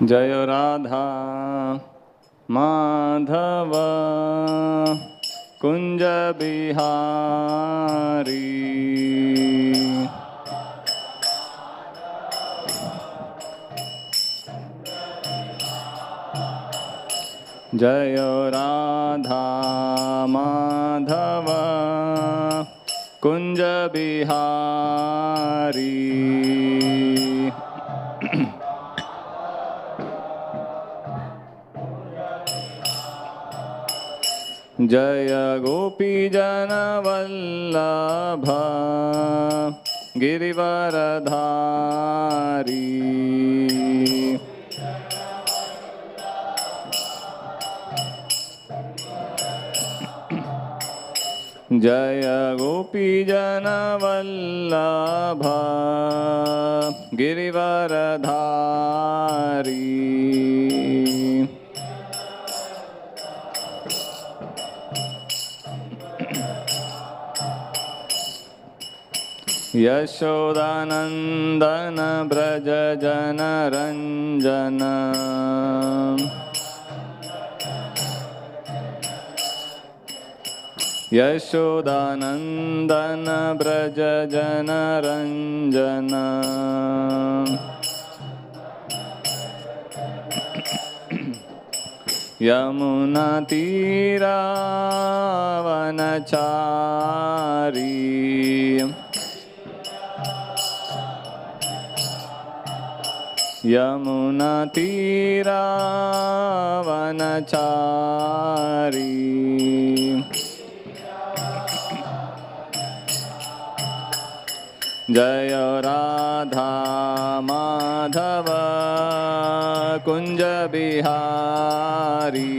जय राधा माधव कुंज बिहारी। जय राधा माधव कुंज बिहारी। जय गोपी जन वल्लभ गिरिवरधारी। जय गोपी जन वल्लभ गिरिवरधारी। यशोदानंदन ब्रज जन रंजन। यशोदानंदन ब्रज जन रंजन। यमुना तीरावनचारी। यमुना तीरावनचारी। जय राधा माधव कुंज बिहारी।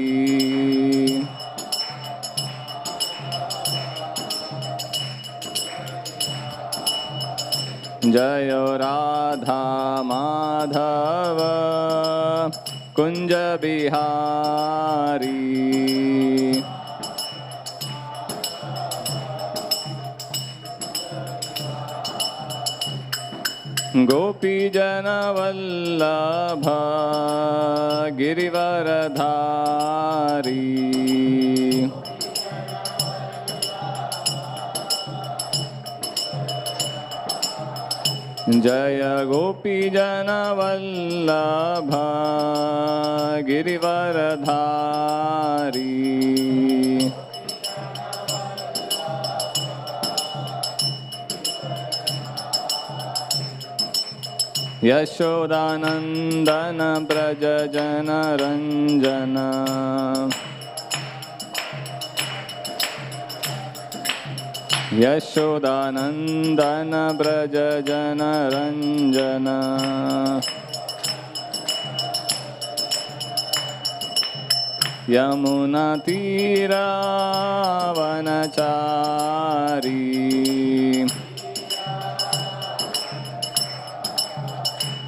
जय राधा माधव कुंज बिहारी। गोपी जन वल्लभ गिरिवरधारी। जय गोपी जन वल्लभ गिरिवरधारी। यशोदानंदन ब्रज जन रंजन। यशोदानंदन ब्रज जन रंजन। यमुना तीरावनचारी।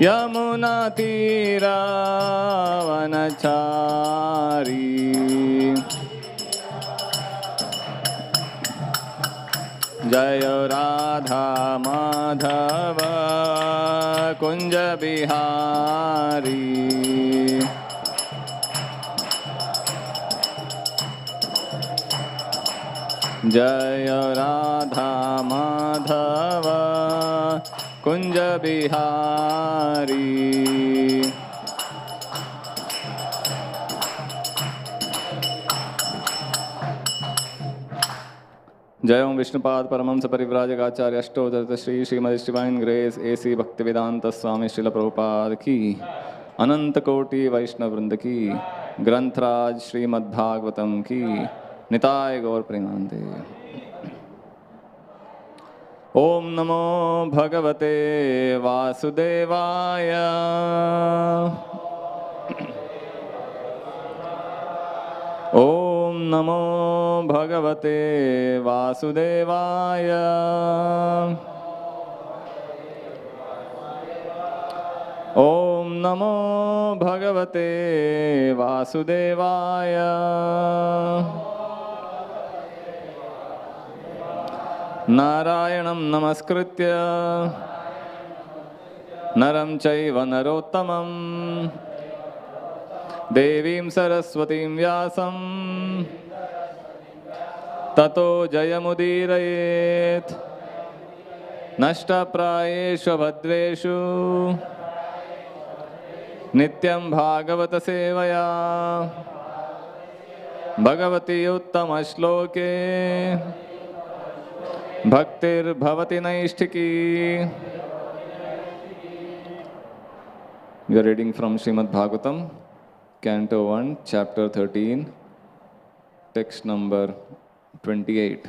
यमुना तीरावनचारी। जय राधा माधव कुंज बिहारी। जय राधा माधव कुंज बिहारी। जय Om Vishnupad Paramhansa Parivrajaka Acharya Ashtottara Shri Shrimad divine grace A C Bhaktivedanta Swami Srila Prabhupada की, अनंत कोटि वैष्णव वृंद की, ग्रंथराज श्रीमद् भागवतम की, निताय गौर प्रेमानंदे। ओम नमो भगवते वासुदेवाय। ओम नमो भगवते वासुदेवाय। ओम नमो भगवते वासुदेवाय। नारायणं नमस्कृत्य नरं चैव नरोत्तमं Devim Saraswatim Vyasam Tato Jayamudirayet Nashta Prayeshu Bhadreshu Nityam Bhagavata Sevaya Bhagavati Uttama Shloke Bhaktir Bhavati Naishtiki. We are reading from Srimad Bhagavatam, Canto 1, Chapter 13, text number 28.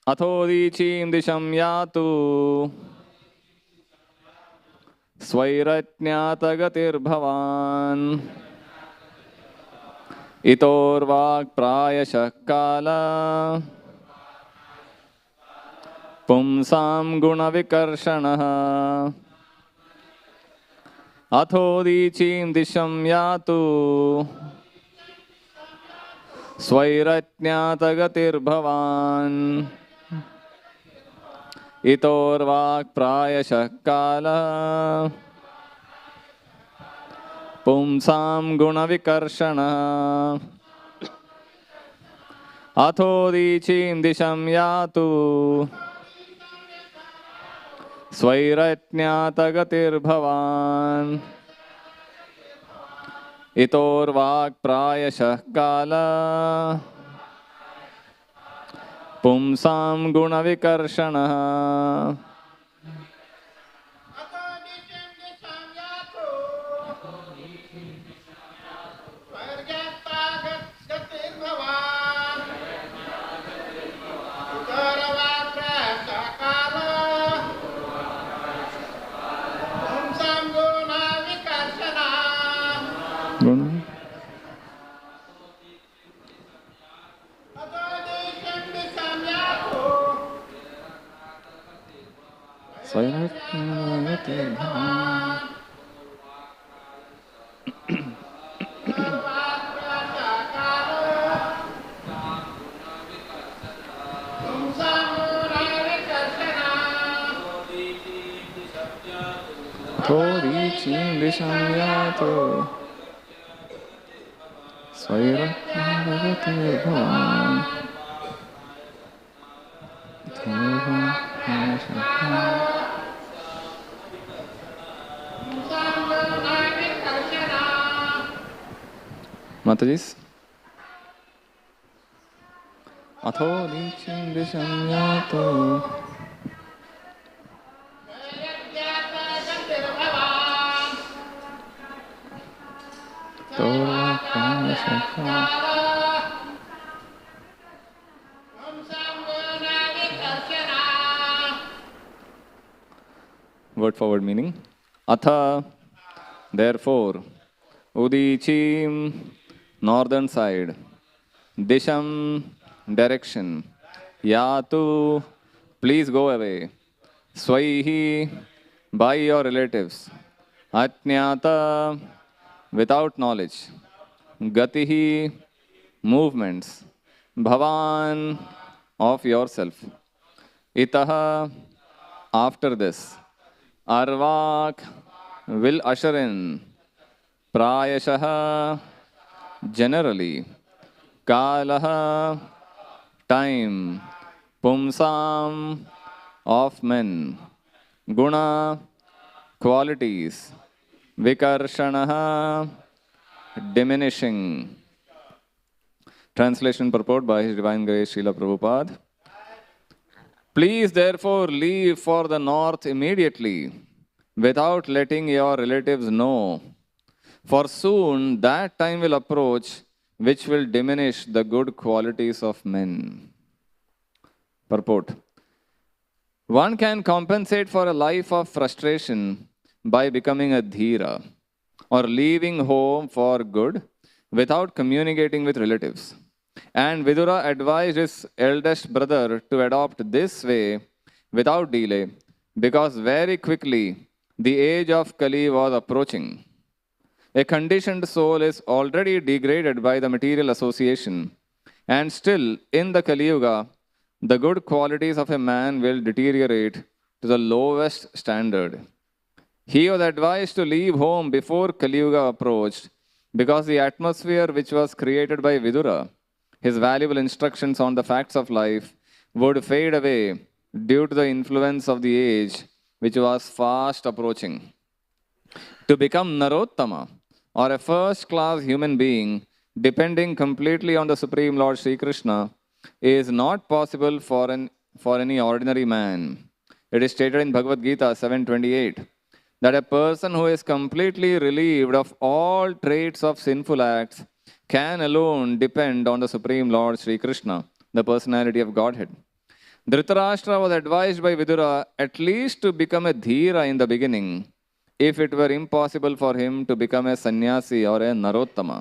Athodicim disham yatu Svairatnyatagatir bhavan Itorvak prayashah kala Pumsam guna vikarshanaha Athodicim disham yatu Svairatnyatagatir bhavan Itorvak prayashah kala Pumsam guna vikarshana Athodicim disham yatu Svairatnyatagatir bhavan Itorvak prayashah kala Pumsam guna vikarshana. Athodicim disham yatu Svairatnyatagatir bhavan Matajis. Athodicim disham yatu Word for word meaning. Atha, therefore, Udichim, northern side, Disham, direction, Yatu, please go away, Swaihi, by your relatives, Atnyata, without knowledge, Gatihi, movements, Bhavan, of yourself, Itaha, after this, Arvak, will usher in, Prayashaha, generally, Kalaha, time, Pumsam, of men, Guna, qualities, Vikarshanaha, diminishing. Translation purport by His Divine Grace Srila Prabhupada. Please therefore leave for the north immediately, without letting your relatives know. For soon that time will approach which will diminish the good qualities of men. Purport. One can compensate for a life of frustration by becoming a dhira or leaving home for good without communicating with relatives. And Vidura advised his eldest brother to adopt this way without delay, because very quickly the age of Kali was approaching. A conditioned soul is already degraded by the material association, and still in the Kali Yuga, the good qualities of a man will deteriorate to the lowest standard. He was advised to leave home before Kali Yuga approached because the atmosphere which was created by Vidura, his valuable instructions on the facts of life, would fade away due to the influence of the age which was fast approaching. To become Narottama, or a first class human being, depending completely on the Supreme Lord Sri Krishna, is not possible for any ordinary man. It is stated in Bhagavad Gita 7:28 that a person who is completely relieved of all traits of sinful acts can alone depend on the Supreme Lord Sri Krishna, the personality of Godhead. Dhritarashtra was advised by Vidura at least to become a Dhira in the beginning, if it were impossible for him to become a sannyasi or a Narottama.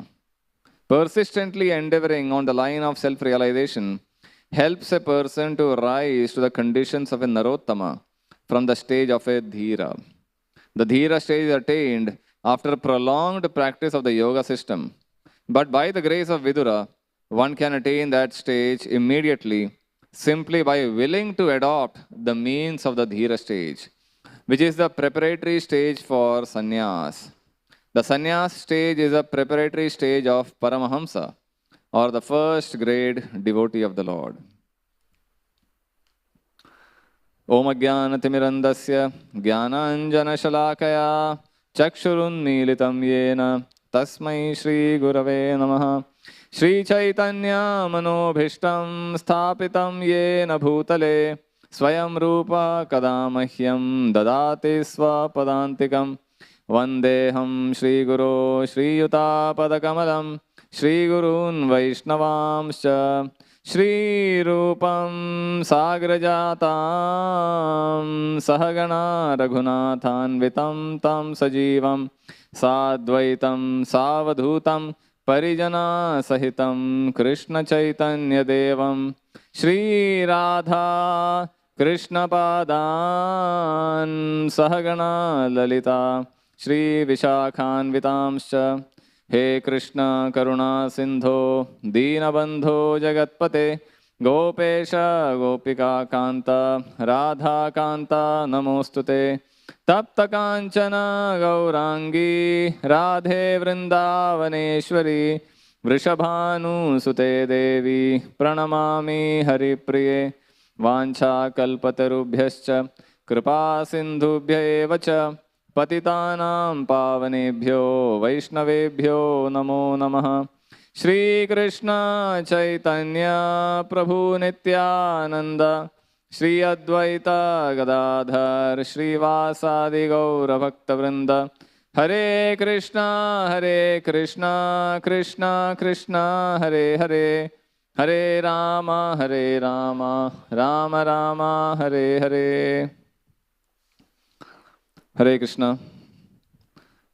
Persistently endeavoring on the line of self-realization helps a person to rise to the conditions of a Narottama from the stage of a Dhira. The Dhira stage is attained after prolonged practice of the yoga system. But by the grace of Vidura, one can attain that stage immediately simply by willing to adopt the means of the Dhira stage, which is the preparatory stage for sannyas. The sannyas stage is a preparatory stage of Paramahamsa, or the first grade devotee of the Lord. Om Ajnanatimirandasya Jnananjanashalakaya Chakshurunmilitam Yena Tasmai Shri Gurave Namaha. Shri Chaitanya Manobhishtam Sthapitam Yena Bhutale Swayam Rupa Kadamahyam Dadati Swapadantikam Vandeham Shri Guru Shri Yuta Padakamalam Shri Gurun Vaishnavamscha Shri Rupam Sagrajatam Sahagana Raghunathanvitam Tam Sajivam Sadvaitam Savadhutam Parijana Sahitam Krishna Chaitanya Devam Shri Radha Krishna Padan Sahagana Lalita Shri Vishakhanvitamscha. He Krishna Karuna Sindho Deenabandho Jagatpate Gopesha Gopika Kanta Radha Kanta Namostute Tapta Kanchana Gaurangi Radhe Vrindavaneshwari Vrishabhanu Sute Devi Pranamami Haripriye Vancha Kalpatarubhyascha Kripa Sindhubhya Evacha Patitanam Pavanebhyo Vaishnavebhyo Namo Namaha. Shri Krishna Chaitanya Prabhu Nityananda Shri Advaita Gadadhar Shri Vasadi Gaura Bhakta Vrinda. Hare Krishna Krishna Krishna Hare Hare Hare Rama Rama Rama Hare Hare. Hare Krishna.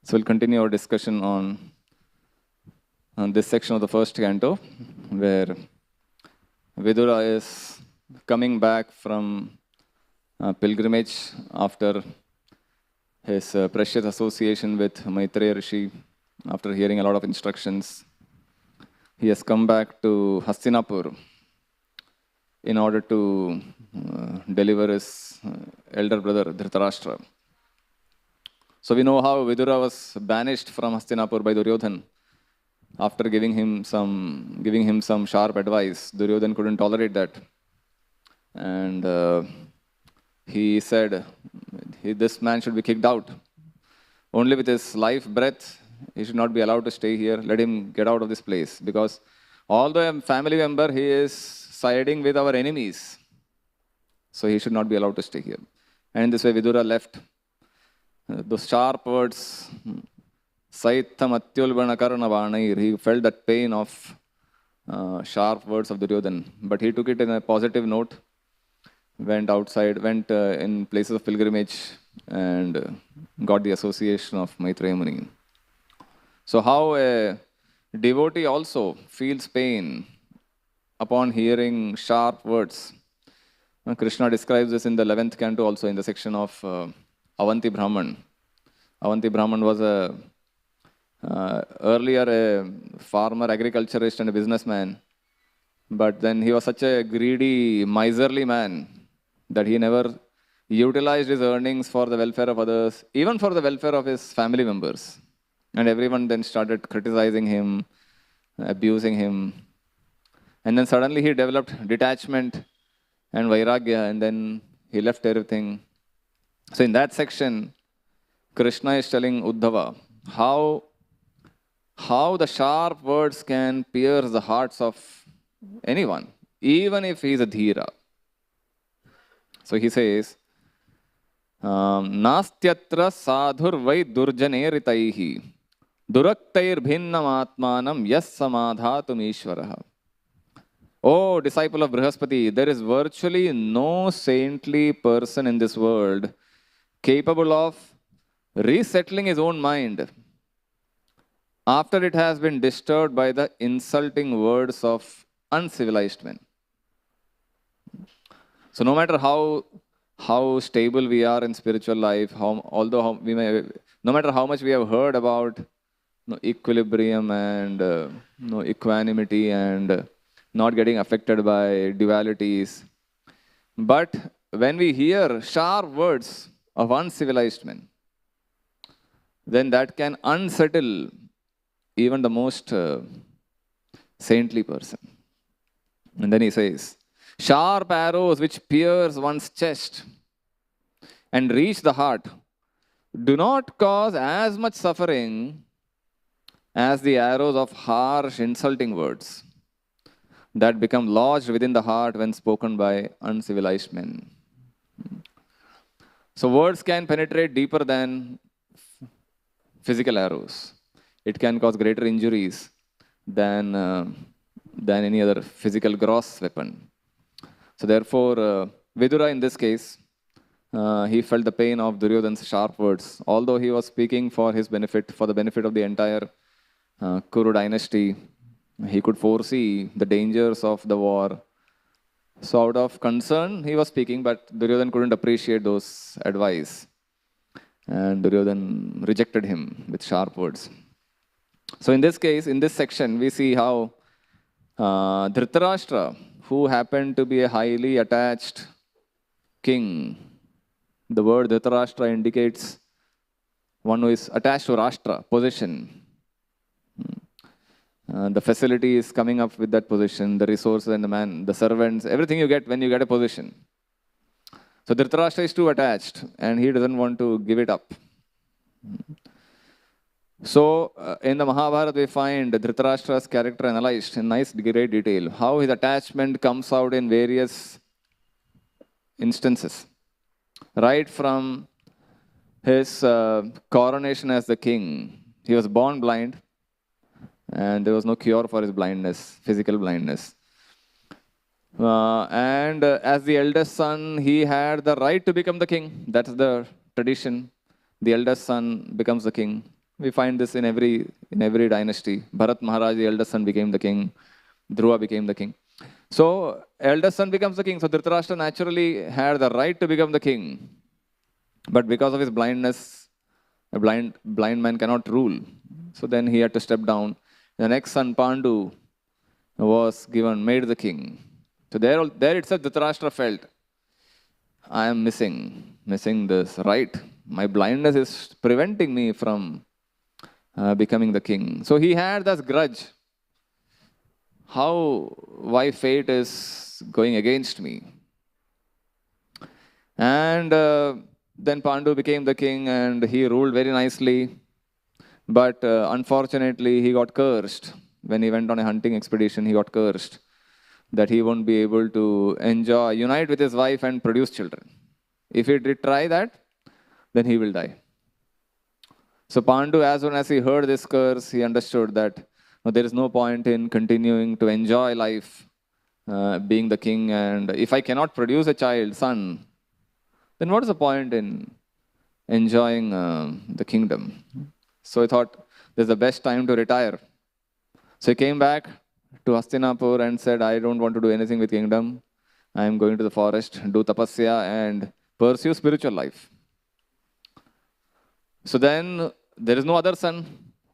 So we'll continue our discussion on this section of the first canto, where Vidura is coming back from pilgrimage after his precious association with Maitreya Rishi. After hearing a lot of instructions, he has come back to Hastinapur in order to deliver his elder brother Dhritarashtra. So we know how Vidura was banished from Hastinapur by Duryodhan. After giving him some sharp advice, Duryodhan couldn't tolerate that. And he said, this man should be kicked out. Only with his life breath, he should not be allowed to stay here. Let him get out of this place. Because although a family member, he is siding with our enemies. So he should not be allowed to stay here. And in this way, Vidura left. Those sharp words, Saitam Atyulbana Karnavanair, he felt that pain of sharp words of Duryodhan. But he took it in a positive note, went outside, went in places of pilgrimage, and got the association of Maitreya Muni. So how a devotee also feels pain upon hearing sharp words. Krishna describes this in the 11th canto also, in the section of Avanti Brahman. Avanti Brahman was earlier a farmer, agriculturist and a businessman. But then he was such a greedy, miserly man that he never He utilized his earnings for the welfare of others, even for the welfare of his family members. And everyone then started criticizing him, abusing him. And then suddenly he developed detachment and vairagya, and then he left everything. So in that section, Krishna is telling Uddhava how the sharp words can pierce the hearts of anyone, even if he is a dhira. So he says, Nastyatra sadhur vai durjane ritaihi duraktair bhinnam atmanam yas samadhatum ishvaraha. Oh, disciple of Brihaspati, there is virtually no saintly person in this world capable of resettling his own mind after it has been disturbed by the insulting words of uncivilized men. So no matter how stable we are in spiritual life, no matter how much we have heard about equilibrium and equanimity and not getting affected by dualities, but when we hear sharp words of uncivilized men, then that can unsettle even the most saintly person. And then he says, sharp arrows which pierce one's chest and reach the heart do not cause as much suffering as the arrows of harsh, insulting words that become lodged within the heart when spoken by uncivilized men. So words can penetrate deeper than physical arrows. It can cause greater injuries than any other physical gross weapon. So therefore, Vidura in this case, he felt the pain of Duryodhana's sharp words. Although he was speaking for his benefit, for the benefit of the entire Kuru dynasty, he could foresee the dangers of the war. So out of concern, he was speaking, but Duryodhana couldn't appreciate those advice. And Duryodhana rejected him with sharp words. So in this case, in this section, we see how Dhritarashtra, who happened to be a highly attached king, the word Dhritarashtra indicates one who is attached to Rashtra, position. The facility is coming up with that position, the resources and the man, the servants, everything you get when you get a position. So Dhritarashtra is too attached and he doesn't want to give it up. So in the Mahabharata we find Dhritarashtra's character analyzed in nice great detail, how his attachment comes out in various instances. Right from his coronation as the king, he was born blind and there was no cure for his blindness, physical blindness. As the eldest son, he had the right to become the king. That's the tradition. The eldest son becomes the king. We find this in every dynasty. Bharat Maharaj, the eldest son, became the king. Dhruva became the king. So, eldest son becomes the king. So, Dhritarashtra naturally had the right to become the king. But because of his blindness, a blind man cannot rule. So, then he had to step down. The next son, Pandu, was made the king. So, there itself, Dhritarashtra felt, I am missing this right. My blindness is preventing me from becoming the king. So he had this grudge. Why fate is going against me? And then Pandu became the king and he ruled very nicely. But unfortunately, he got cursed. When he went on a hunting expedition, he got cursed that he won't be able to unite with his wife and produce children. If he did try that, then he will die. So Pandu, as soon as he heard this curse, he understood that there is no point in continuing to enjoy life, being the king. And if I cannot produce a son, then what is the point in enjoying the kingdom? So he thought, this is the best time to retire. So he came back to Hastinapur and said, I don't want to do anything with kingdom. I am going to the forest, do tapasya and pursue spiritual life. So then there is no other son,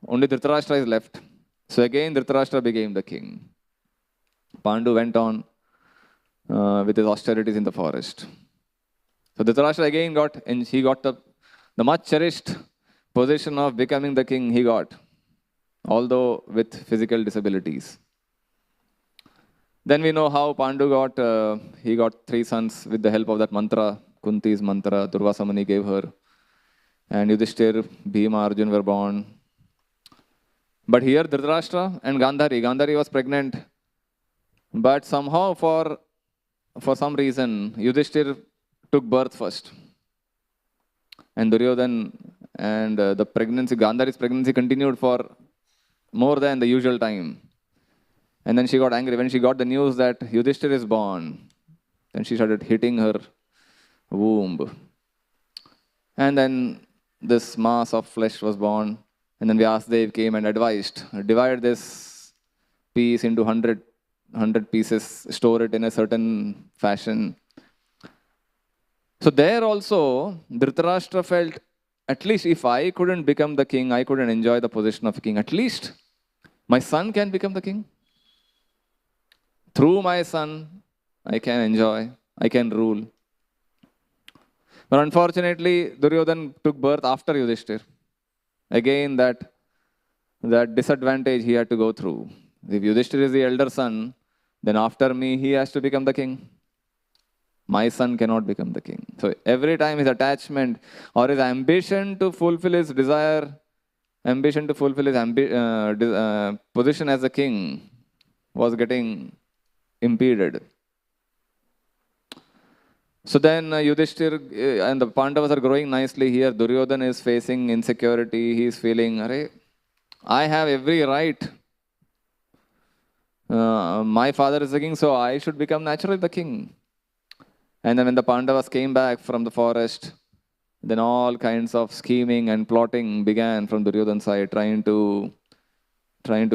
only Dhritarashtra is left. So again Dhritarashtra became the king. Pandu went on with his austerities in the forest. So Dhritarashtra again got, and he got the much cherished position of becoming the king he got, although with physical disabilities. Then we know how Pandu he got 3 sons with the help of that mantra, Kunti's mantra, Durvasa Muni gave her. And Yudhishthir, Bhima, Arjun were born. But here Dhritarashtra and Gandhari was pregnant. But somehow for some reason, Yudhishthir took birth first. And Duryodhan and the pregnancy, Gandhari's pregnancy continued for more than the usual time. And then she got angry when she got the news that Yudhishthir is born. Then she started hitting her womb. And then this mass of flesh was born. And then Vyasadeva came and advised, divide this piece into 100 pieces, store it in a certain fashion. So there also, Dhritarashtra felt, at least if I couldn't become the king, I couldn't enjoy the position of king, at least my son can become the king. Through my son, I can enjoy, I can rule. But unfortunately, Duryodhan took birth after Yudhishthir. Again, that disadvantage he had to go through. If Yudhishthir is the elder son, then after me, he has to become the king. My son cannot become the king. So every time his attachment or his ambition to fulfill his desire, ambition to fulfill his position as a king was getting impeded. So then Yudhishthir and the Pandavas are growing nicely here. Duryodhan is facing insecurity. He is feeling, I have every right. My father is the king, so I should become naturally the king. And then when the Pandavas came back from the forest, then all kinds of scheming and plotting began from Duryodhan's side, trying to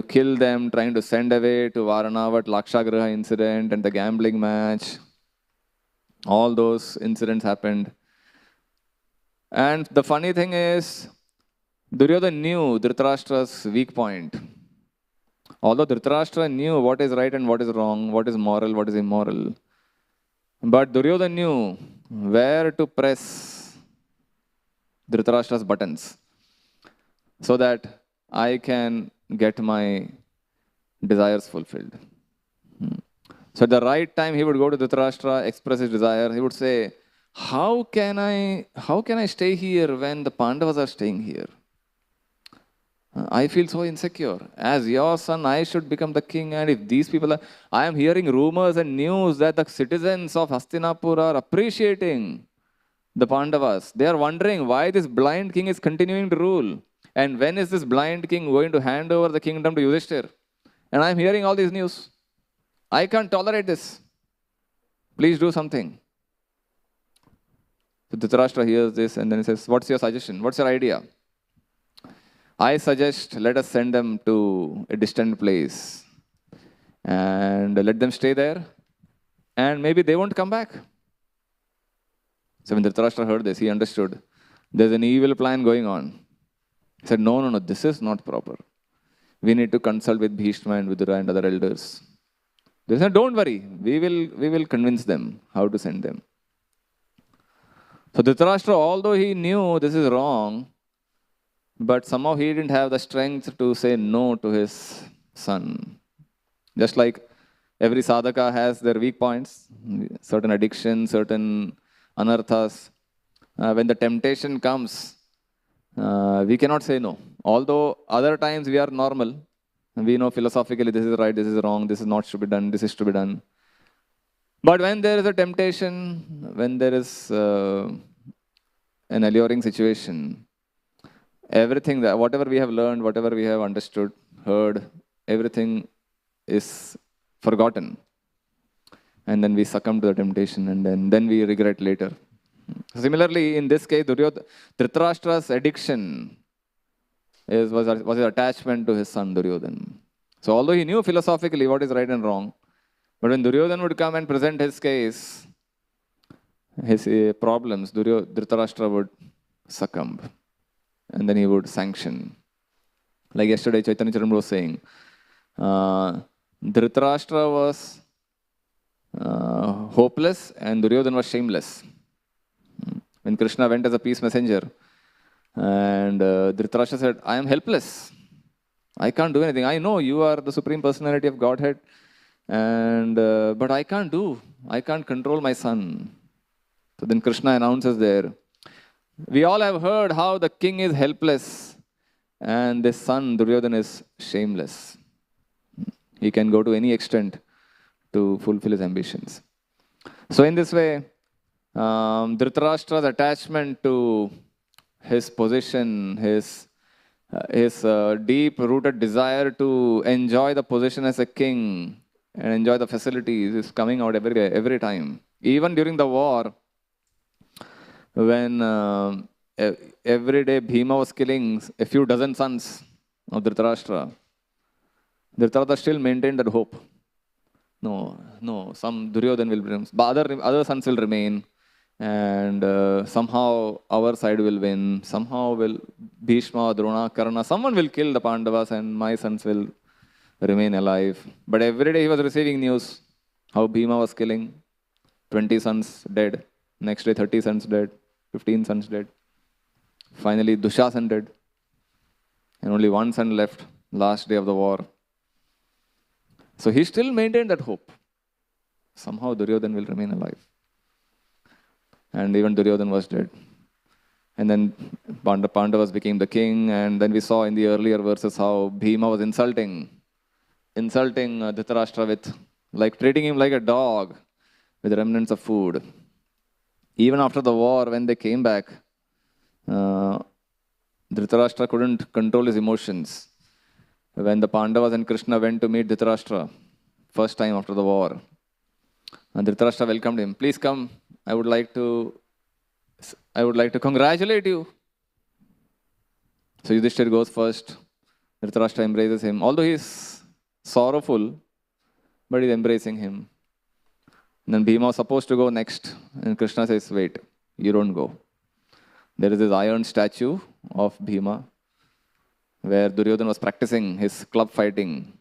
kill them, trying to send away to Varanavat, Lakshagraha incident and the gambling match. All those incidents happened. And the funny thing is, Duryodhan knew Dhritarashtra's weak point. Although Dhritarashtra knew what is right and what is wrong, what is moral, what is immoral. But Duryodhan knew where to press Dhritarashtra's buttons so that I can get my desires fulfilled. So at the right time, he would go to Dhritarashtra, express his desire. He would say, how can I stay here when the Pandavas are staying here? I feel so insecure. As your son, I should become the king. And if these people are, I am hearing rumors and news that the citizens of Hastinapur are appreciating the Pandavas. They are wondering why this blind king is continuing to rule. And when is this blind king going to hand over the kingdom to Yudhishthir? And I am hearing all these news. I can't tolerate this. Please do something. So Dhritarashtra hears this and then he says, what's your suggestion? What's your idea? I suggest let us send them to a distant place and let them stay there and maybe they won't come back. So when Dhritarashtra heard this, he understood there's an evil plan going on. He said, no, this is not proper. We need to consult with Bhishma and Vidura and other elders. They said, don't worry, we will convince them how to send them. So Dhritarashtra, although he knew this is wrong, but somehow he didn't have the strength to say no to his son. Just like every sadhaka has their weak points, certain addictions, certain anarthas. When the temptation comes, we cannot say no. Although other times we are normal, we know philosophically this is right, this is wrong, this is not should be done, this is to be done. But when there is a temptation, when there is an alluring situation, everything that whatever we have learned, whatever we have understood, heard, everything is forgotten. And then we succumb to the temptation and then we regret later. Similarly, in this case, Dhritarashtra's addiction was his attachment to his son Duryodhan. So although he knew philosophically what is right and wrong, but when Duryodhan would come and present his case, his problems, Dhritarashtra would succumb. And then he would sanction. Like yesterday, Chaitanya Charan was saying, Dhritarashtra was hopeless and Duryodhan was shameless. when Krishna went as a peace messenger. And Dhritarashtra said, I am helpless. I can't do anything. I know you are the Supreme Personality of Godhead, and but I can't control my son. So then Krishna announces there, we all have heard how the king is helpless and this son Duryodhana is shameless. He can go to any extent to fulfill his ambitions. So in this way, Dhritarashtra's attachment to his position, his deep-rooted desire to enjoy the position as a king and enjoy the facilities is coming out every time. Even during the war, when every day Bhima was killing a few dozen sons of Dhritarashtra, Dhritarashtra still maintained that hope. No, some Duryodhana will remain, other sons will remain, and somehow our side will win. Somehow will Bhishma, Drona, Karna, someone will kill the Pandavas and my sons will remain alive. But every day he was receiving news how Bhima was killing. 20 sons dead. Next day 30 sons dead. 15 sons dead. Finally Dushasan dead. And only one son left, last day of the war. So he still maintained that hope. Somehow Duryodhana will remain alive. And even Duryodhana was dead. And then Pandavas became the king. And then we saw in the earlier verses how Bhima was insulting Dhritarashtra with, like treating him like a dog with remnants of food. Even after the war, when they came back, Dhritarashtra couldn't control his emotions. When the Pandavas and Krishna went to meet Dhritarashtra, first time after the war, and Dhritarashtra welcomed him. Please come. I would like to congratulate you. So Yudhishthira goes first. Dhritarashtra embraces him. Although he is sorrowful, but he is embracing him. And then Bhima was supposed to go next. And Krishna says, wait, you don't go. There is this iron statue of Bhima, where Duryodhana was practicing his club fighting.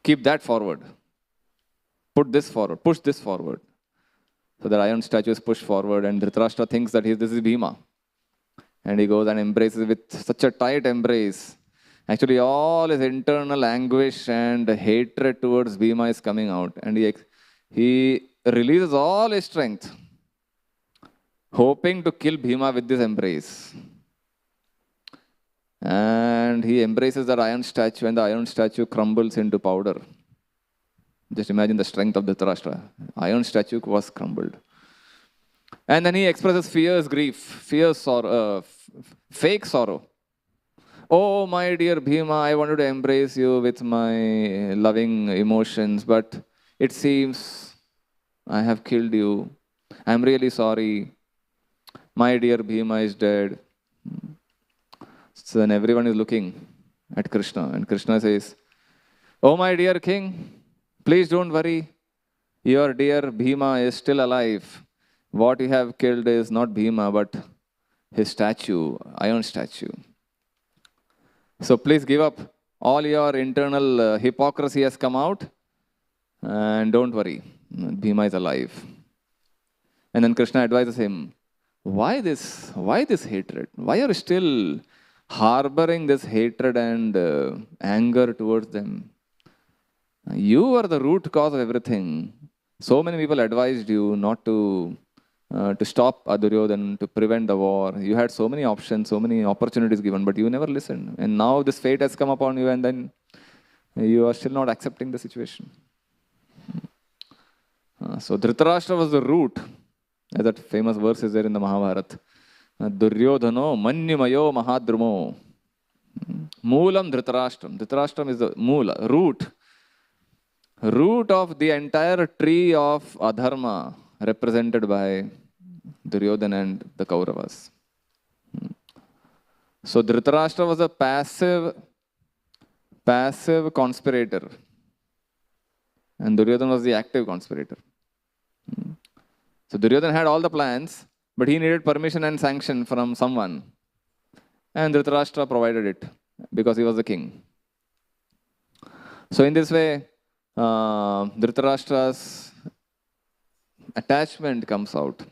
Keep that forward. Put this forward. Push this forward. So the iron statue is pushed forward, and Dhritarashtra thinks that this is Bhima. And he goes and embraces with such a tight embrace. Actually, all his internal anguish and hatred towards Bhima is coming out. And he releases all his strength, hoping to kill Bhima with this embrace. And he embraces that iron statue, and the iron statue crumbles into powder. Just imagine the strength of Dhritarashtra. Iron statue was crumbled. And then he expresses fierce grief, fierce sorrow, fake sorrow. Oh, my dear Bhima, I wanted to embrace you with my loving emotions, but it seems I have killed you. I'm really sorry. My dear Bhima is dead. So then everyone is looking at Krishna, and Krishna says, oh, my dear king, please don't worry. Your dear Bhima is still alive. What you have killed is not Bhima, but his statue, iron statue. So please give up. All your internal hypocrisy has come out. And don't worry, Bhima is alive. And then Krishna advises him, why this hatred? Why are you still harboring this hatred and anger towards them? You are the root cause of everything. So many people advised you not to stop Duryodhana, to prevent the war. You had so many options, so many opportunities given, but you never listened. And now this fate has come upon you, and then you are still not accepting the situation. So Dhritarashtra was the root, as that famous verse is there in the Mahabharata. Duryodhano manyamayo mahadrumo. Moolam Dhritarashtram. Dhritarashtram is the moola, root of the entire tree of adharma represented by Duryodhana and the Kauravas. So Dhritarashtra was a passive conspirator, and Duryodhana was the active conspirator. So Duryodhana had all the plans, but he needed permission and sanction from someone. And Dhritarashtra provided it because he was the king. So in this way, Dhritarashtra's attachment comes out.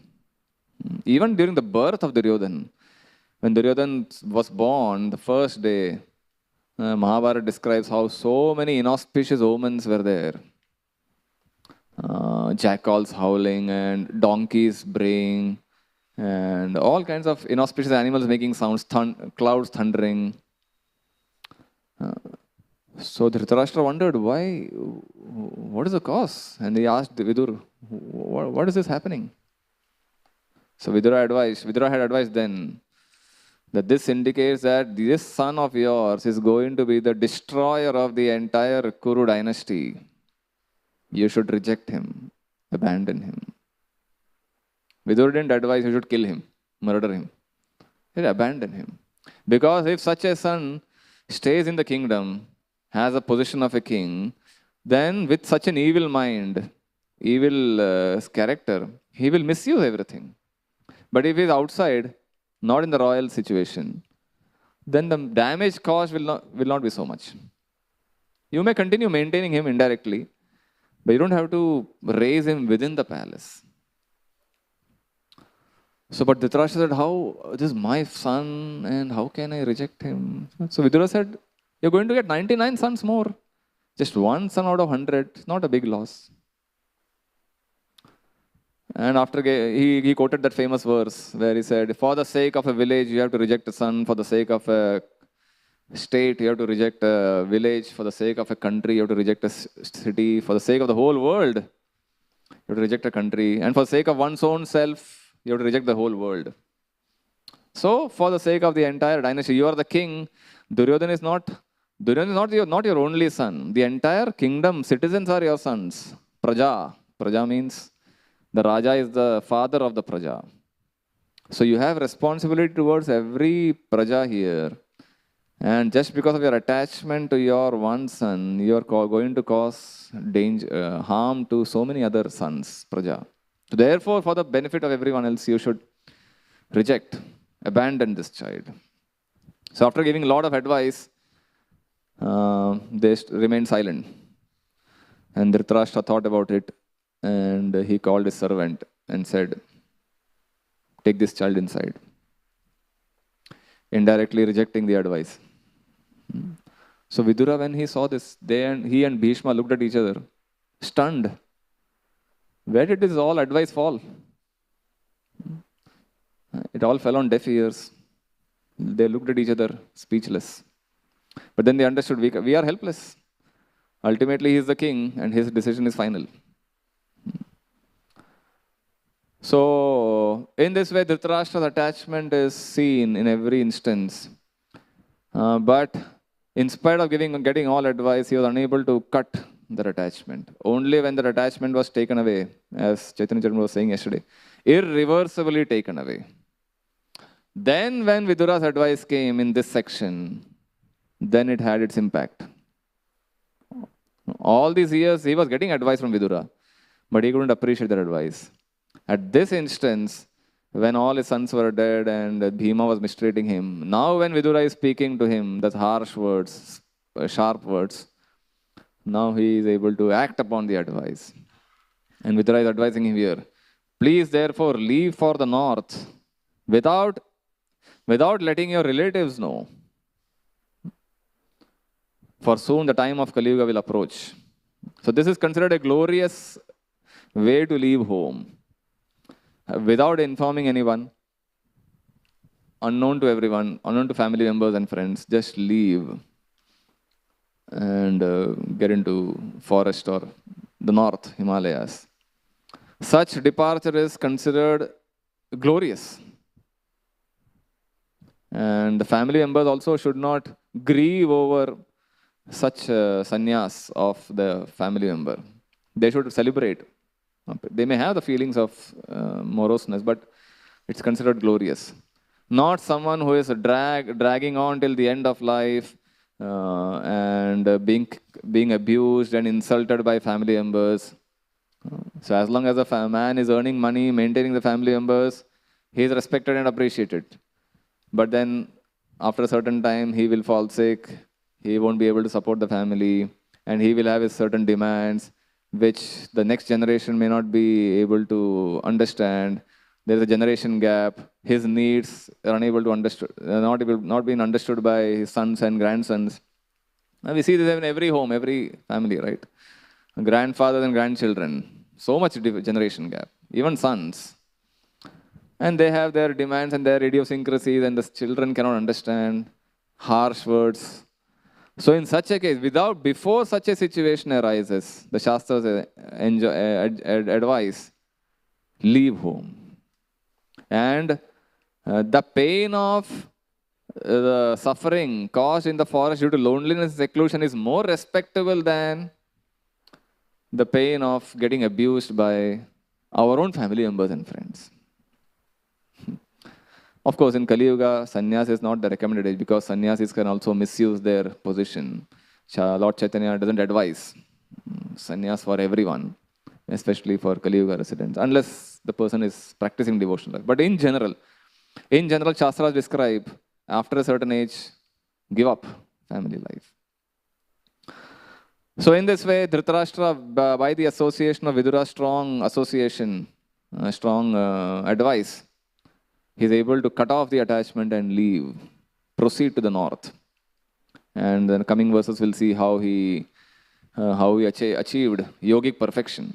Even during the birth of Duryodhana, when Duryodhana was born, the first day, Mahabharata describes how so many inauspicious omens were there. Jackals howling and donkeys braying and all kinds of inauspicious animals making sounds, clouds thundering. So Dhritarashtra wondered, why, what is the cause? And he asked Vidur, what is this happening? So Vidura had advised then that this indicates that this son of yours is going to be the destroyer of the entire Kuru dynasty. You should reject him, abandon him. Vidura didn't advise you should kill him, murder him. He said abandon him. Because if such a son stays in the kingdom, has a position of a king, then with such an evil mind, evil character, he will misuse everything. But if he is outside, not in the royal situation, then the damage caused will not be so much. You may continue maintaining him indirectly, but you don't have to raise him within the palace. So, but Dhritarashtra said, how, this is my son, and how can I reject him? So Vidura said, you're going to get 99 sons more. Just one son out of 100, not a big loss. And after he quoted that famous verse where he said, for the sake of a village, you have to reject a son. For the sake of a state, you have to reject a village. For the sake of a country, you have to reject a city. For the sake of the whole world, you have to reject a country. And for the sake of one's own self, you have to reject the whole world. So, for the sake of the entire dynasty, you are the king. Duryodhana is not your only son. The entire kingdom, citizens are your sons. Praja. Praja means the Raja is the father of the Praja. So you have responsibility towards every Praja here. And just because of your attachment to your one son, you are going to cause danger, harm to so many other sons, Praja. So therefore, for the benefit of everyone else, you should reject, abandon this child. So after giving a lot of advice, they remained silent. And Dhritarashtra thought about it, and he called his servant and said, take this child inside. Indirectly rejecting the advice. So Vidura, when he saw this, he and Bhishma looked at each other, stunned. Where did this all advice fall? It all fell on deaf ears. They looked at each other, speechless. But then they understood, we are helpless. Ultimately, he is the king, and his decision is final. So, in this way, Dhritarashtra's attachment is seen in every instance. But in spite of getting all advice, he was unable to cut that attachment. Only when that attachment was taken away, as Chaitanya Charan was saying yesterday, irreversibly taken away. Then when Vidura's advice came in this section, then it had its impact. All these years, he was getting advice from Vidura, but he couldn't appreciate that advice. At this instance, when all his sons were dead and Bhima was mistreating him, now when Vidura is speaking to him, that's harsh words, sharp words, now he is able to act upon the advice. And Vidura is advising him here, please therefore leave for the north without letting your relatives know. For soon the time of Kali Yuga will approach. So this is considered a glorious way to leave home. Without informing anyone, unknown to everyone, unknown to family members and friends, just leave and get into forest or the north Himalayas. Such departure is considered glorious. And the family members also should not grieve over such sannyas of the family member. They should celebrate. They may have the feelings of moroseness, but it's considered glorious. Not someone who is dragging on till the end of life and being abused and insulted by family members. So as long as a man is earning money, maintaining the family members, he is respected and appreciated. But then after a certain time, he will fall sick, he won't be able to support the family, and he will have his certain demands, which the next generation may not be able to understand. there is a generation gap. His needs are unable to not being understood by his sons and grandsons. And we see this in every home, every family, right? Grandfathers and grandchildren. So much generation gap. Even sons. And they have their demands and their idiosyncrasies, and the children cannot understand harsh words. So in such a case, before such a situation arises, the Shastras advise, leave home. And the pain of the suffering caused in the forest due to loneliness and seclusion is more respectable than the pain of getting abused by our own family members and friends. Of course, in Kali Yuga, sannyas is not the recommended age because sannyasis can also misuse their position. Lord Chaitanya doesn't advise sannyas for everyone, especially for Kali Yuga residents, unless the person is practicing devotional life. But in general, Shastras describe after a certain age, give up family life. So in this way, Dhritarashtra, by the association of Vidura's strong association, strong advice, he is able to cut off the attachment and leave, proceed to the north. And then coming verses will see how he achieved yogic perfection.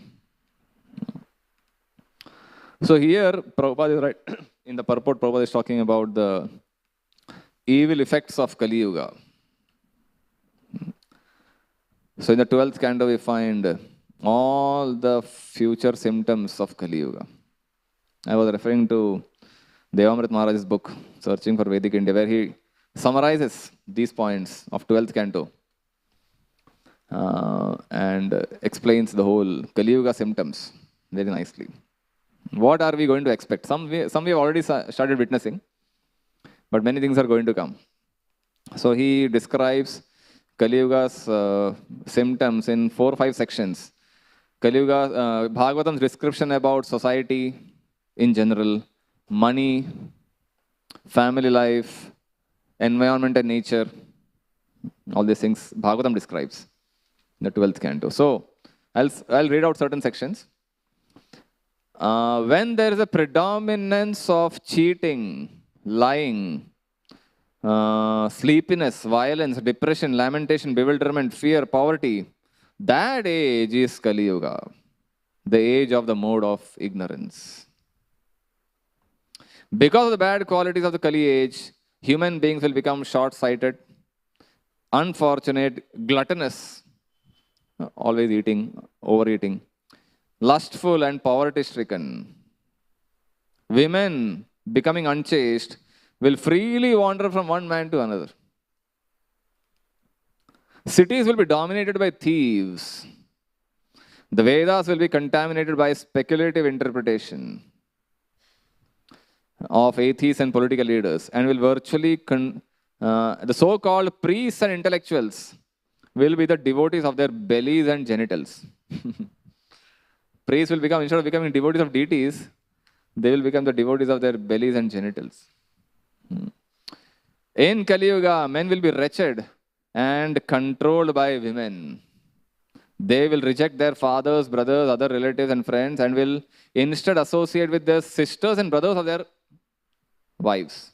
So here, Prabhupada is right. In the purport, Prabhupada is talking about the evil effects of Kali Yuga. So in the 12th canto, we find all the future symptoms of Kali Yuga. I was referring to Devamrit Maharaj's book, Searching for Vedic India, where he summarizes these points of 12th canto and explains the whole Kali Yuga symptoms very nicely. What are we going to expect? Some we have already started witnessing, but many things are going to come. So he describes Kali Yuga's symptoms in 4 or 5 sections. Kali Yuga, Bhagavatam's description about society in general, money, family life, environment and nature, all these things Bhagavatam describes in the 12th canto. So I'll read out certain sections. When there is a predominance of cheating, lying, sleepiness, violence, depression, lamentation, bewilderment, fear, poverty, that age is Kali Yuga, the age of the mode of ignorance. Because of the bad qualities of the Kali age, human beings will become short-sighted, unfortunate, gluttonous, always eating, overeating, lustful and poverty-stricken. Women, becoming unchaste, will freely wander from one man to another. Cities will be dominated by thieves. The Vedas will be contaminated by speculative interpretation of atheists and political leaders, and will virtually, the so-called priests and intellectuals will be the devotees of their bellies and genitals. Priests will become, instead of becoming devotees of deities, they will become the devotees of their bellies and genitals. In Kali Yuga, men will be wretched and controlled by women. They will reject their fathers, brothers, other relatives and friends, and will instead associate with their sisters and brothers of their wives.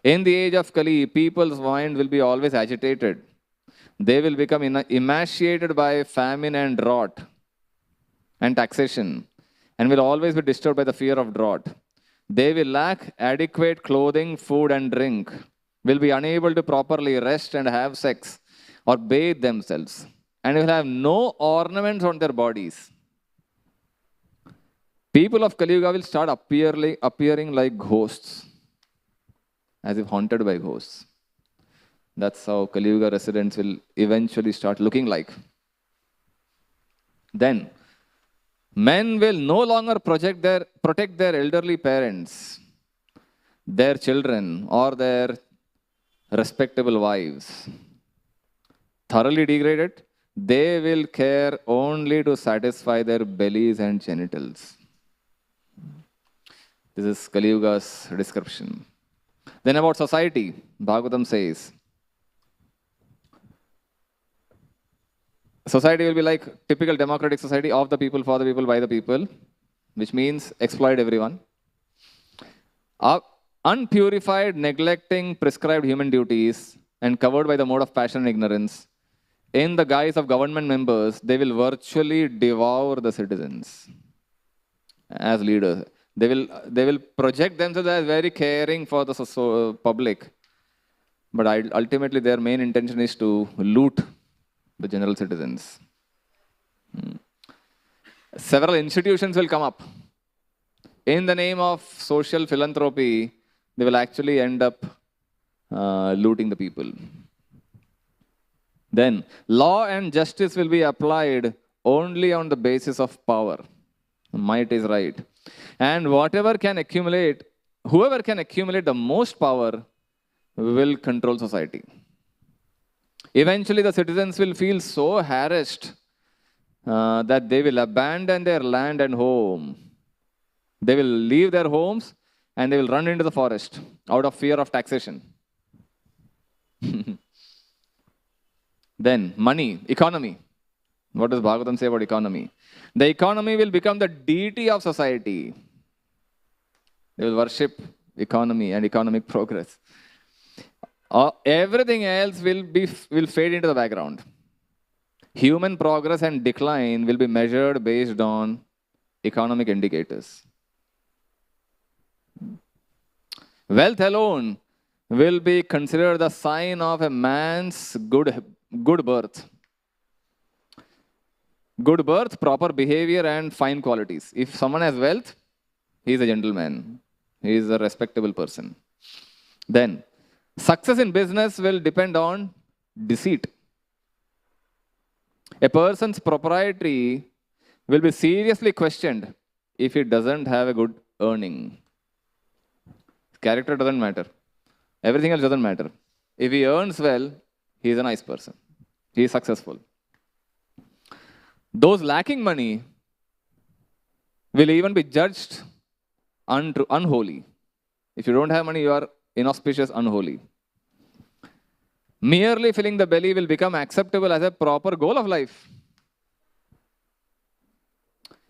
In the age of Kali, people's mind will be always agitated. They will become emaciated by famine and drought and taxation, and will always be disturbed by the fear of drought. They will lack adequate clothing, food and drink, will be unable to properly rest and have sex or bathe themselves, and will have no ornaments on their bodies. People of Kali Yuga will start appearing like ghosts, as if haunted by ghosts. That's how Kali Yuga residents will eventually start looking like. Then, men will no longer protect their elderly parents, their children, or their respectable wives. Thoroughly degraded, they will care only to satisfy their bellies and genitals. This is Kali Yuga's description. Then about society, Bhagavatam says, society will be like typical democratic society, of the people, for the people, by the people. which means exploit everyone. Unpurified, neglecting prescribed human duties, and covered by the mode of passion and ignorance, in the guise of government members, they will virtually devour the citizens as leaders. They will project themselves as very caring for the public, but ultimately their main intention is to loot the general citizens. Several institutions will come up. In the name of social philanthropy, they will actually end up looting the people. Then, law and justice will be applied only on the basis of power. Might is right. And whoever can accumulate the most power will control society. Eventually, the citizens will feel so harassed that they will abandon their land and home. They will leave their homes and they will run into the forest out of fear of taxation. Then, money, economy. What does Bhagavatam say about economy? The economy will become the deity of society. They will worship economy and economic progress. Everything else will fade into the background. Human progress and decline will be measured based on economic indicators. Wealth alone will be considered the sign of a man's good birth. Good birth, proper behavior, and fine qualities. If someone has wealth, he is a gentleman. He is a respectable person. Then, success in business will depend on deceit. A person's propriety will be seriously questioned if he doesn't have a good earning. Character doesn't matter. Everything else doesn't matter. If he earns well, he is a nice person. He is successful. Those lacking money will even be judged unholy. If you don't have money, you are inauspicious, unholy. Merely filling the belly will become acceptable as a proper goal of life.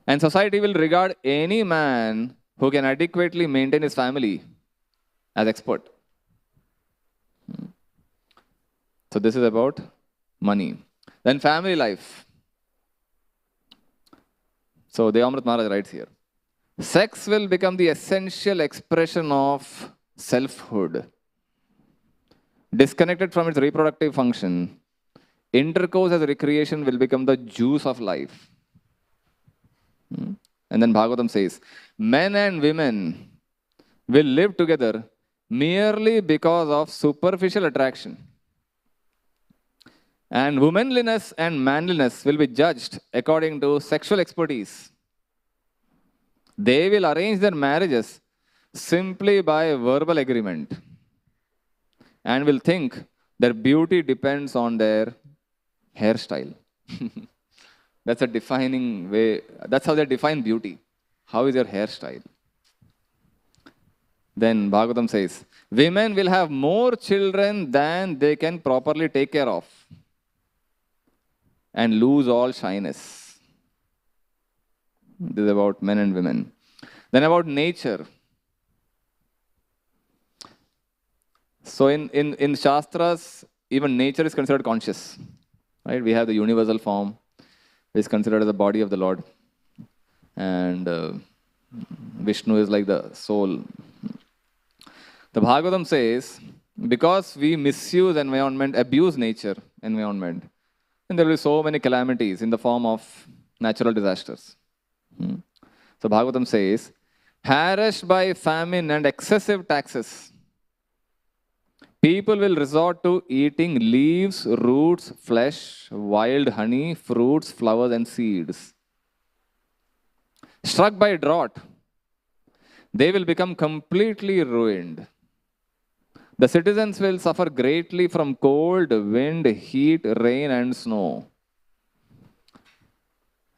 And society will regard any man who can adequately maintain his family as expert. So this is about money. Then family life. So Devamrit Maharaj writes here. Sex will become the essential expression of selfhood. Disconnected from its reproductive function, intercourse as a recreation will become the juice of life. And then Bhagavatam says, men and women will live together merely because of superficial attraction. And womanliness and manliness will be judged according to sexual expertise. They will arrange their marriages simply by verbal agreement and will think their beauty depends on their hairstyle. That's a defining way. That's how they define beauty. How is your hairstyle? Then Bhagavatam says, women will have more children than they can properly take care of and lose all shyness. This is about men and women. Then about nature. So in Shastras, even nature is considered conscious. Right? We have the universal form, which is considered as the body of the Lord. And Vishnu is like the soul. The Bhagavatam says, because we misuse environment, abuse nature, environment, and there will be so many calamities in the form of natural disasters. So Bhagavatam says, harassed by famine and excessive taxes, people will resort to eating leaves, roots, flesh, wild honey, fruits, flowers, and seeds. Struck by drought, they will become completely ruined. The citizens will suffer greatly from cold, wind, heat, rain, and snow.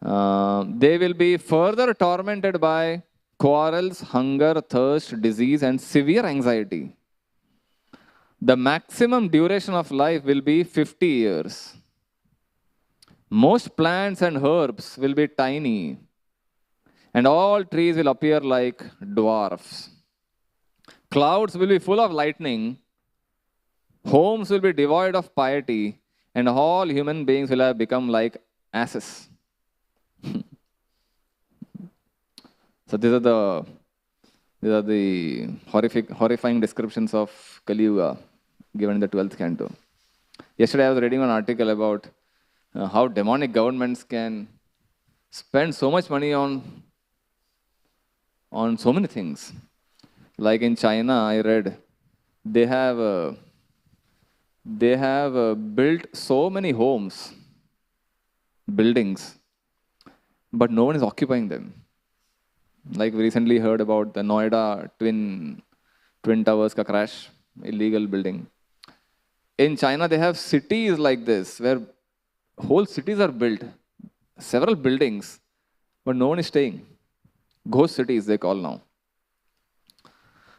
They will be further tormented by quarrels, hunger, thirst, disease, and severe anxiety. The maximum duration of life will be 50 years. Most plants and herbs will be tiny, and all trees will appear like dwarfs. Clouds will be full of lightning, homes will be devoid of piety, and all human beings will have become like asses. So these are the horrifying descriptions of Kali Yuga given in the 12th canto. Yesterday I was reading an article about how demonic governments can spend so much money on so many things. Like in China, I read they have built so many homes, buildings, but no one is occupying them. Like we recently heard about the Noida twin towers ka crash, illegal building. In China, they have cities like this where whole cities are built, several buildings, but no one is staying. Ghost cities, they call now.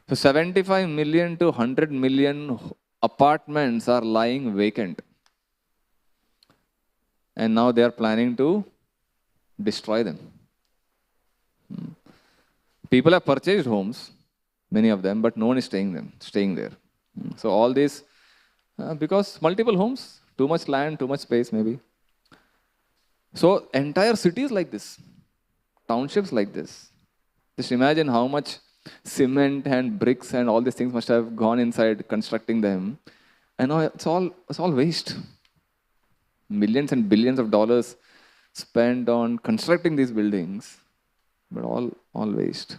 So 75 million to 100 million apartments are lying vacant. And now they are planning to destroy them. People have purchased homes, many of them, but no one is staying there. So all this, because multiple homes, too much land, too much space maybe. So entire cities like this, townships like this. Just imagine how much cement and bricks and all these things must have gone inside constructing them. And now it's all waste. Millions and billions of dollars spent on constructing these buildings, but all waste.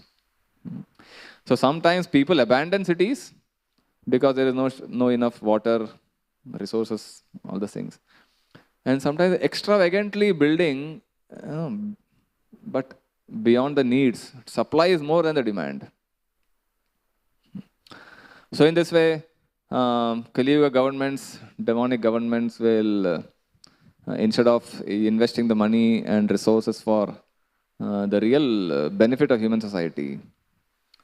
So sometimes people abandon cities because there is no enough water, resources, all the things. And sometimes extravagantly building, but beyond the needs. Supply is more than the demand. So in this way, Kali Yuga governments, demonic governments will, instead of investing the money and resources for the real benefit of human society,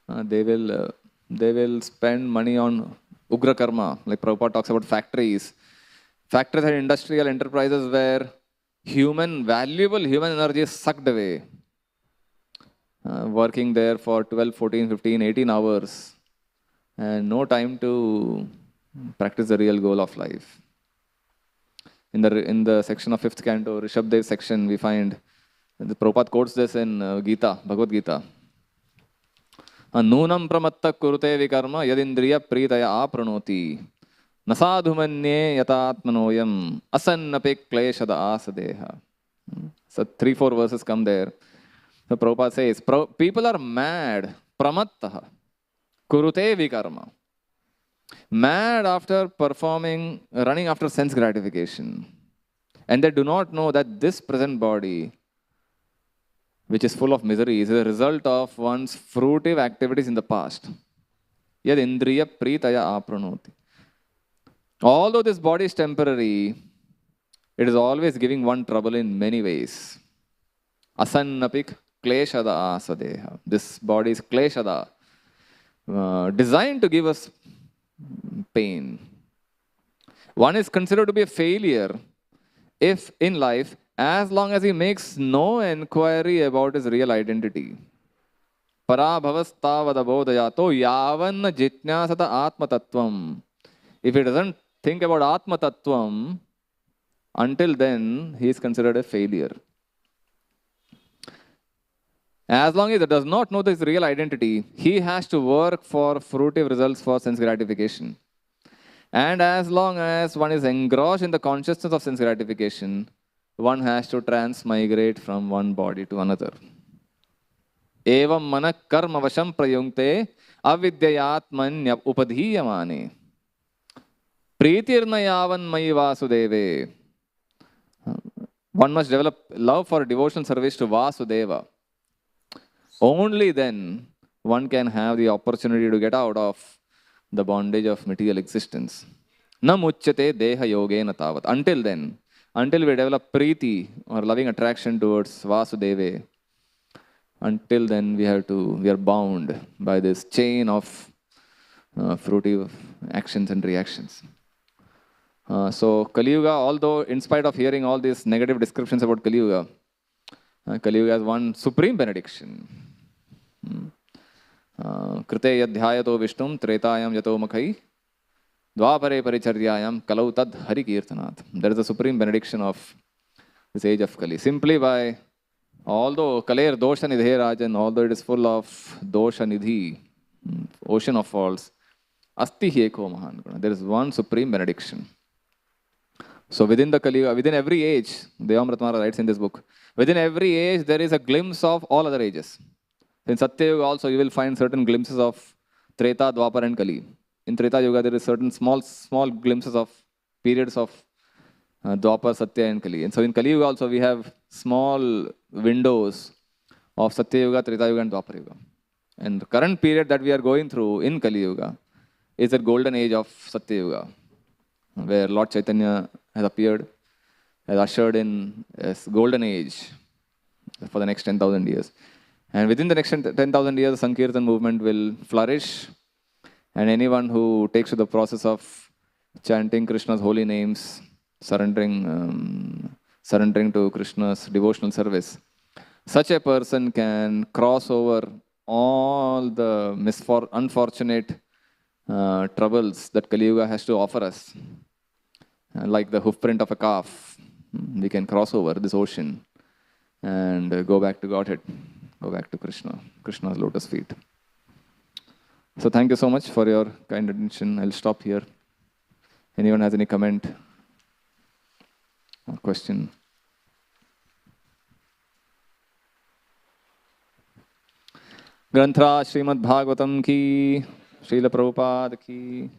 they will spend money on ugra karma. Like Prabhupada talks about factories. Factories and industrial enterprises where valuable human energy is sucked away. Working there for 12, 14, 15, 18 hours and no time to practice the real goal of life. In the section of 5th canto, Rishabdev section, we find, the Prabhupada quotes this in Gita, Bhagavad Gita. Nunam pramatta kurute vikarma yadindriya pritaya apranoti nasadhumanye yatatmanoyam asannapik kleshada asadeha. So 3-4 verses come there. So Prabhupada says, people are mad, pramattaha, kurute vikarma. Mad after running after sense gratification. And they do not know that this present body, which is full of misery, is a result of one's fruitive activities in the past. Yad indriya pritaya apranoti. Although this body is temporary, it is always giving one trouble in many ways. Asannapik kleshada asadeha. This body is kleshada, designed to give us pain. One is considered to be a failure if in life, as long as he makes no inquiry about his real identity. Parabhavastavadabodhayato yavan jitnyasata atma tattvam. If he doesn't think about atma tattvam, until then he is considered a failure. As long as he does not know his real identity, he has to work for fruitive results for sense gratification. And as long as one is engrossed in the consciousness of sense gratification, one has to transmigrate from one body to another. Evam mana karma vasham prayunkte avidyayatmanya upadhiyamane. Pritirna yavan mayi vasudeve. One must develop love for devotional service to Vasudeva. Only then one can have the opportunity to get out of the bondage of material existence. Na muchyate deha yogena tavat. Until then, until we develop preeti or loving attraction towards Vasudeva, until then we are bound by this chain of fruitive actions and reactions. So Kali Yuga, although in spite of hearing all these negative descriptions about Kali Yuga has one supreme benediction. Krite yadhyayato Vishnum Tretayam yato Makai Dvapare Paricharyayam Kalau Tad Hari Kirtanat. There is a supreme benediction of this age of Kali. Simply by, although Kaler Dosha Nidhe Rajan, although it is full of Dosha Nidhi, ocean of faults, Asti Heko Mahan Guna. There is one supreme benediction. So within the Kali, within every age, Devamratmara writes in this book, within every age there is a glimpse of all other ages. In Satya Yuga also you will find certain glimpses of Treta, Dwapar and Kali. In Treta Yuga there is certain small glimpses of periods of Dwapar, Satya and Kali. And so in Kali Yuga also we have small windows of Satya Yuga, Treta Yuga and Dwapar Yuga. And the current period that we are going through in Kali Yuga is the golden age of Satya Yuga, where Lord Chaitanya has appeared, has ushered in a golden age for the next 10,000 years. And within the next 10,000 years, the Sankirtan movement will flourish. And anyone who takes to the process of chanting Krishna's holy names, surrendering to Krishna's devotional service, such a person can cross over all the unfortunate troubles that Kali Yuga has to offer us. Like the hoof print of a calf, we can cross over this ocean and go back to Godhead. Go back to Krishna's lotus feet. So thank you so much for your kind attention. I'll stop here. Anyone has any comment or question? Granthra Srimad Bhagavatam ki, Srila Prabhupada ki.